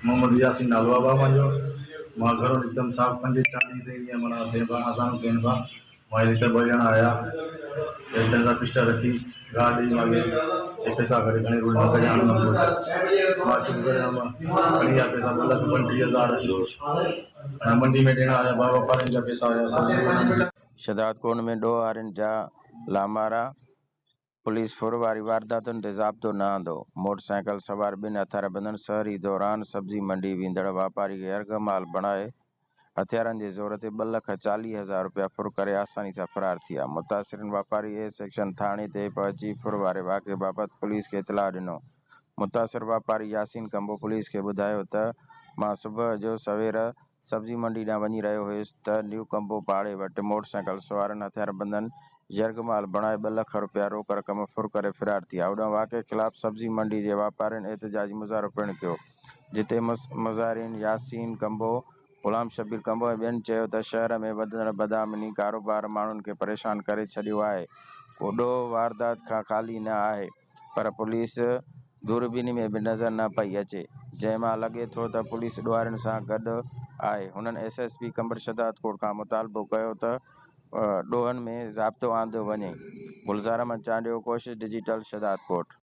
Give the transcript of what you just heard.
मोहम्मद यासीन नालो आहे मुंहिंजो। मां घरों निकितमि 5:40 ते ईअं माना असां थियनि पिया। मां हिते ॿ ॼणा आया, चइनि था पिस्टल रखी गार्ड ॾेई मागे चई पैसा करे खणी रोड न करे आणंदमि कोर्ट। मां चुप करे खणी विया पैसा 2,35,000 ऐं मंडी में ॾियणा हुया, वापारियुनि जा पैसा हुया सब्जी। शहदादकोट में ॾोह जा लामारा पुलिस फुरवारी वारदातुनि ते ज़ाब्तो न आंदो। मोटरसाइकिल सवार 2 हथियारबंदनि शहरी दौरान सब्जी मंडी वेंदड़ वापारी खे यरगमाल बणाए हथियारनि जे ज़ोर ते 2,40,000 रुपया फुर करे आसानी सां फरार थिया। मुतासिरनि वापारी ए सेक्शन थाणे ते पहुची फुर वारे वाक़े बाबति पुलिस खे इतलाह ॾिनो। मुतासिर वापारी यासीन कंबो पुलिस खे ॿुधायो त मां सुबुह जो सवेर सब्जी मंडी ॾांहुं वञी रहियो हुयुसि त न्यू कंबो पाड़े वटि मोटरसाइकिल सवारनि हथियारबंदनि यरगमाल बणाए 2 लख रुपया रोक रक़म फुर करे फरार थिया। ओॾां वाक़े ख़िलाफ़ सब्जी मंडी जे वापारियुनि एहतिजाजी मुज़ाहिरो पिणु कयो, जिते मुज़ाहिरीन यासीन कंबो, ग़ुलाम शबीर कंबो ऐं ॿियनि चयो त शहर में वधंदड़ बदआमनी कारोबार माण्हुनि खे परेशान करे छॾियो आहे। को ॾोह वारदात खां ख़ाली न आहे, पर पुलिस दूरबीनी में बि नज़र न पई अचे, जंहिं मां लॻे थो त पुलिस ॾोहारियुनि सां गॾु आहे। हुननि एसएसपी कंबर शहदादकोट खां मुतालबो कयो त ॾोहनि में ज़ाब्तो आंदो वञे। गुलज़ार अहमद चांडियो, कोशिश डिजिटल, शहदादकोट।